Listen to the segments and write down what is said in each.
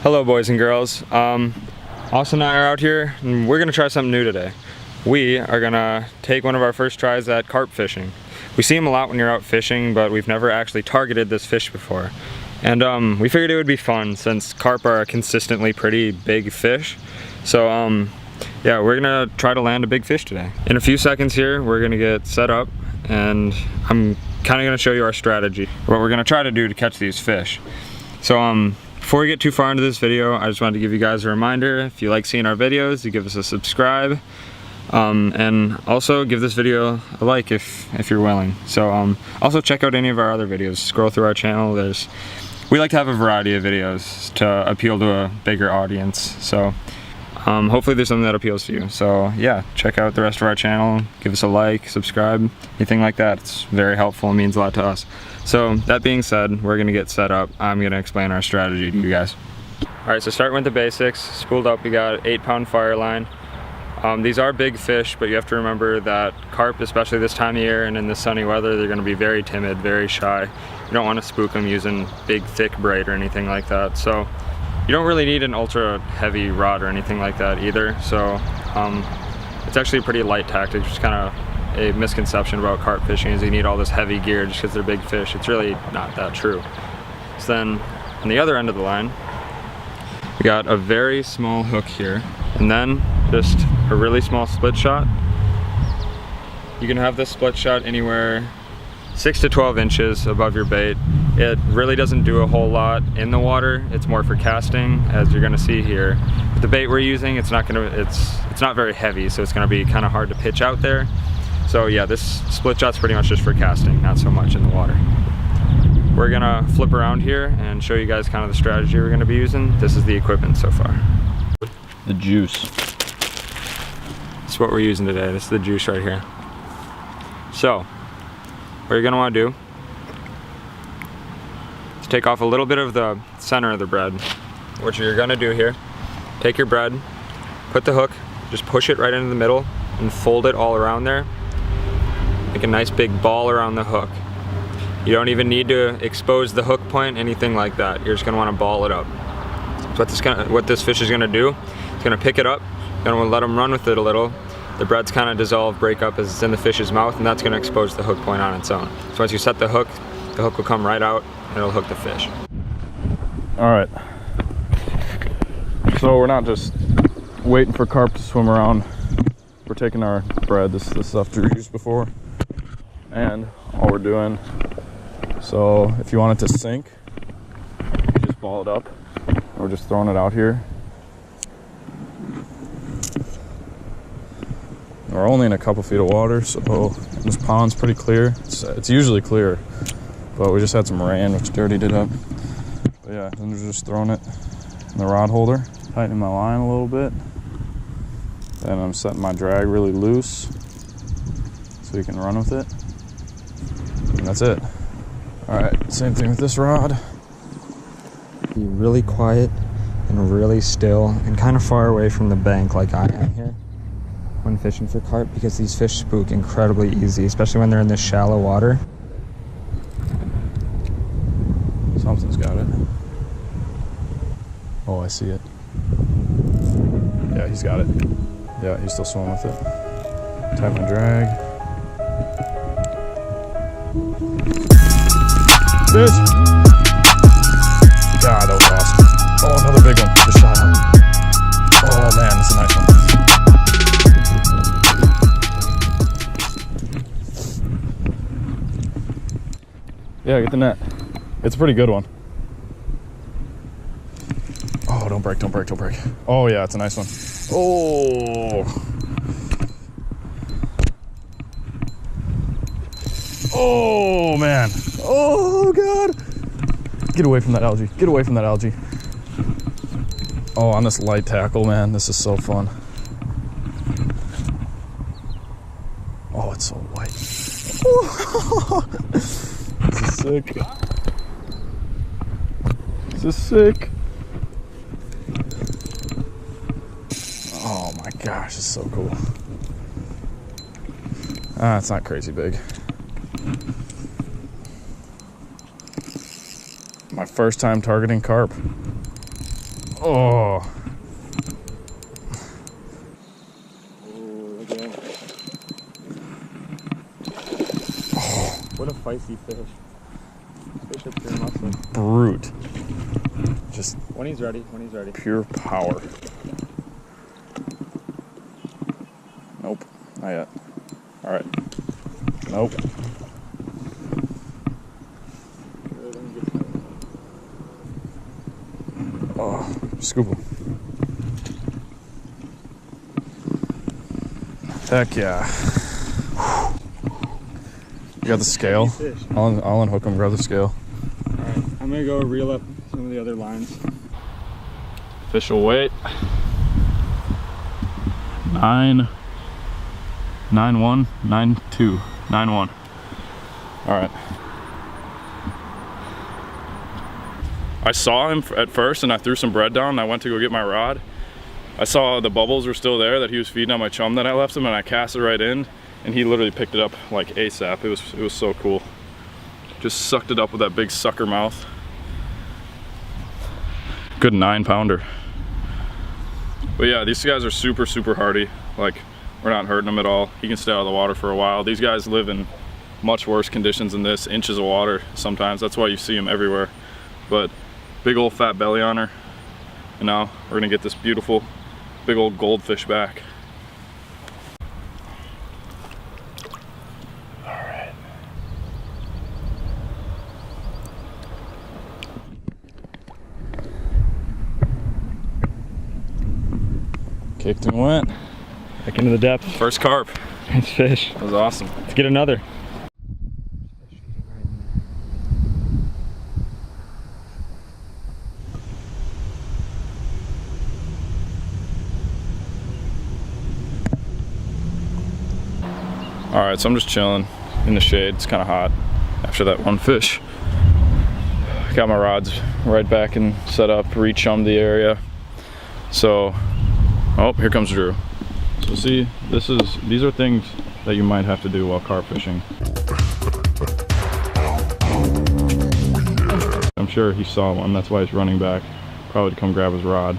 Hello boys and girls. Austin and I are out here and we're gonna try something new today. We are gonna take one of our first tries at carp fishing. We see them a lot when you're out fishing, but we've never actually targeted this fish before. And we figured it would be fun since carp are a consistently pretty big fish. So yeah, we're gonna try to land a big fish today. In a few seconds here, we're gonna get set up and I'm kinda gonna show you our strategy, what we're gonna try to do to catch these fish. So before we get too far into this video, I just wanted to give you guys a reminder, if you like seeing our videos, you give us a subscribe, and also give this video a like if you're willing. So also check out any of our other videos, scroll through our channel. We like to have a variety of videos to appeal to a bigger audience. So hopefully there's something that appeals to you. So yeah, check out the rest of our channel, give us a like, subscribe, anything like that. It's very helpful and means a lot to us. So that being said, we're gonna get set up. I'm gonna explain our strategy to you guys. All right, so starting with the basics, spooled up, we got 8-pound fire line. These are big fish, but you have to remember that carp, especially this time of year and in the sunny weather, they're gonna be very timid, very shy. You don't wanna spook them using big, thick braid or anything like that. So you don't really need an ultra heavy rod or anything like that either. So it's actually a pretty light tactic, which is kind of a misconception about carp fishing, is you need all this heavy gear just because they're big fish. It's really not that true. So then on the other end of the line, we got a very small hook here, and then just a really small split shot. You can have this split shot anywhere 6 to 12 inches above your bait. It really doesn't do a whole lot in the water. It's more for casting, as you're gonna see here. The bait we're using, it's not very heavy, so it's gonna be kind of hard to pitch out there. So yeah, this split shot's pretty much just for casting, not so much in the water. We're gonna flip around here and show you guys kind of the strategy we're gonna be using. This is the equipment so far. The juice. That's what we're using today. This is the juice right here. So, what you're gonna wanna do is take off a little bit of the center of the bread. What you're gonna do here, take your bread, put the hook, just push it right into the middle and fold it all around there. Make a nice big ball around the hook. You don't even need to expose the hook point, anything like that. You're just gonna wanna ball it up. So what this fish is gonna do, it's gonna pick it up, gonna let them run with it a little. The bread's kind of dissolve, break up as it's in the fish's mouth, and that's gonna expose the hook point on its own. So once you set the hook will come right out and it'll hook the fish. All right. So we're not just waiting for carp to swim around. We're taking our bread, this is the stuff Drew used before, and all we're doing, so if you want it to sink, you just ball it up. We're just throwing it out here. We're only in a couple feet of water, so this pond's pretty clear. It's usually clear, but we just had some rain, which dirtied it up. But yeah, then we're just throwing it in the rod holder, tightening my line a little bit. Then I'm setting my drag really loose so you can run with it. And that's it. All right, same thing with this rod. Be really quiet and really still and kind of far away from the bank like I am here when fishing for carp, because these fish spook incredibly easy, especially when they're in this shallow water. Something's got it. Oh, I see it. Yeah, he's got it. Yeah, he's still swimming with it. Tighten my drag. Fish! God, that was awesome. Oh, another big one. Just shot him. Oh man, that's a nice one. Yeah, get the net. It's a pretty good one. Oh, don't break, don't break, don't break. Oh yeah, it's a nice one. Oh. Oh man. Oh God. Get away from that algae. Get away from that algae. Oh, on this light tackle, man. This is so fun. Oh, it's so white. This is sick. This is sick. Oh my gosh, it's so cool. It's not crazy big. My first time targeting carp. Oh. What a feisty fish. Fish up pure muscle. Brute. Just When he's ready, when he's ready. pure power. Nope, not yet. All right. Nope. Oh, scoop him. Heck yeah. You got the scale? I'll unhook him, grab the scale. Alright, I'm gonna go reel up some of the other lines. Official weight. 9.1, 9.2, 9.1. All right. I saw him at first and I threw some bread down and I went to go get my rod. I saw the bubbles were still there that he was feeding on my chum that I left him, and I cast it right in and he literally picked it up like ASAP. It was so cool. Just sucked it up with that big sucker mouth. Good 9-pounder. But yeah, these guys are super, super hardy. Like, we're not hurting them at all. He can stay out of the water for a while. These guys live in much worse conditions than this, inches of water sometimes. That's why you see them everywhere. But big old fat belly on her. And now we're gonna get this beautiful big old goldfish back. All right. Kicked and went. Back into the depth. First carp. Nice fish. That was awesome. Let's get another. All right, so I'm just chilling in the shade. It's kind of hot after that one fish. Got my rods right back and set up, re-chummed the area. So, oh, here comes Drew. So see, these are things that you might have to do while carp fishing. I'm sure he saw one, that's why he's running back. Probably to come grab his rod.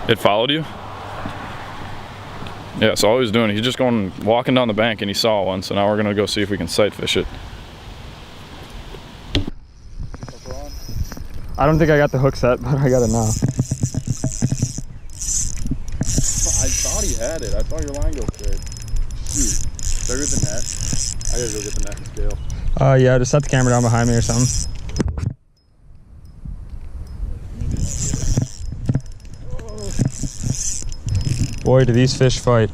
It followed you? Yeah, so all he was doing, he's just walking down the bank and he saw one, so now we're gonna go see if we can sight fish it. I don't think I got the hook set, but I got it now. I thought he had it. I thought your line go straight. Shoot. Should I get the net? I gotta go get the net and scale. Yeah, just set the camera down behind me or something. Boy, do these fish fight.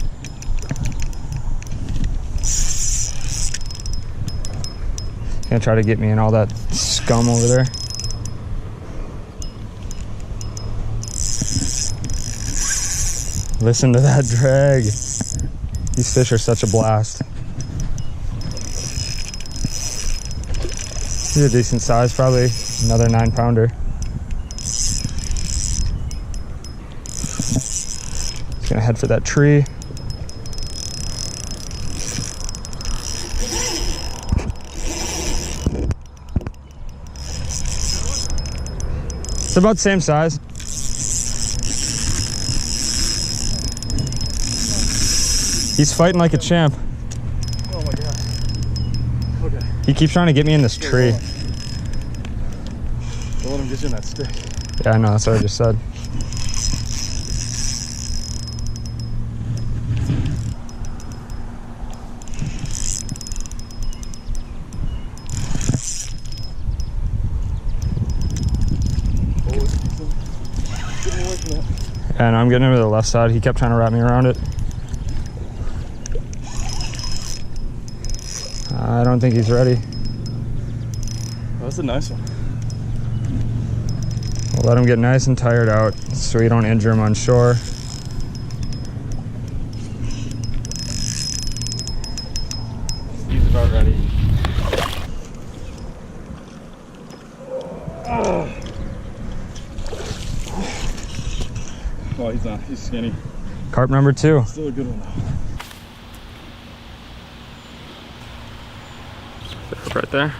Gonna try to get me in all that scum over there. Listen to that drag. These fish are such a blast. These are decent size, probably another 9-pounder. Gonna head for that tree. It's about the same size. He's fighting like a champ. Oh my god. Okay. He keeps trying to get me in this tree. Don't let him get you in that stick. Yeah, I know, that's what I just said. And I'm getting over to the left side. He kept trying to wrap me around it. I don't think he's ready. Oh, that's a nice one. We'll let him get nice and tired out so we don't injure him on shore. He's about ready. Oh. Well, he's not. He's skinny. Carp number 2. Still a good one though. Right there.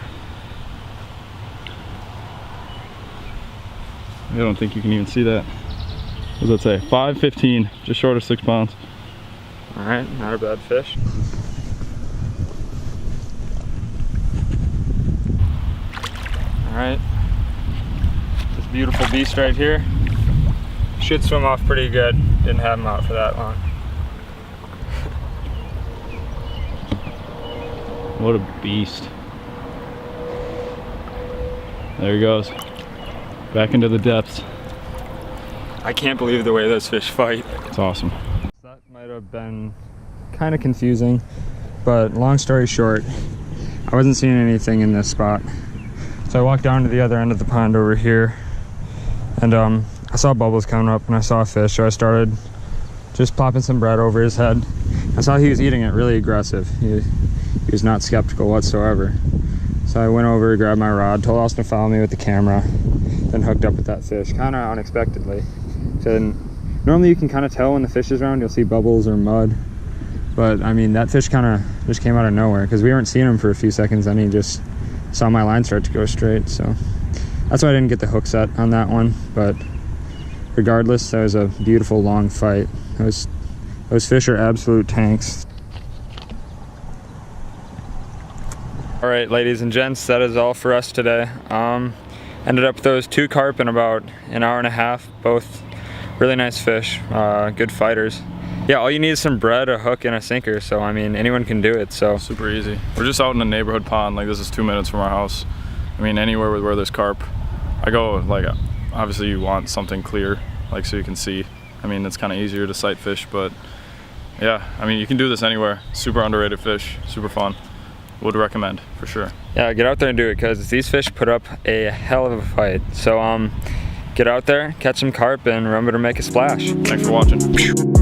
I don't think you can even see that. What does that say? 5.15, just short of 6 pounds. All right, not a bad fish. All right, this beautiful beast right here should swim off pretty good. Didn't have him out for that long. What a beast. There he goes. Back into the depths. I can't believe the way those fish fight. It's awesome. That might have been kind of confusing, but long story short, I wasn't seeing anything in this spot. So I walked down to the other end of the pond over here, and I saw bubbles coming up and I saw a fish, so I started just popping some bread over his head. I saw he was eating it really aggressive. He was not skeptical whatsoever. So I went over, grabbed my rod, told Austin to follow me with the camera, then hooked up with that fish, kind of unexpectedly. So normally you can kind of tell when the fish is around, you'll see bubbles or mud. But I mean, that fish kind of just came out of nowhere because we weren't seeing him for a few seconds, then he just saw my line start to go straight. So that's why I didn't get the hook set on that one. But regardless, that was a beautiful long fight. Those fish are absolute tanks. All right, ladies and gents, that is all for us today. Ended up with those 2 carp in about an hour and a half, both really nice fish, good fighters. Yeah, all you need is some bread, a hook, and a sinker, so I mean, anyone can do it, so. Super easy. We're just out in a neighborhood pond, like this is 2 minutes from our house. I mean, anywhere where there's carp. I go, like, obviously you want something clear, like so you can see. I mean, it's kind of easier to sight fish, but yeah, I mean, you can do this anywhere. Super underrated fish, super fun. Would recommend for sure. Yeah, get out there and do it because these fish put up a hell of a fight. So get out there, catch some carp, and remember to make a splash. Thanks for watching.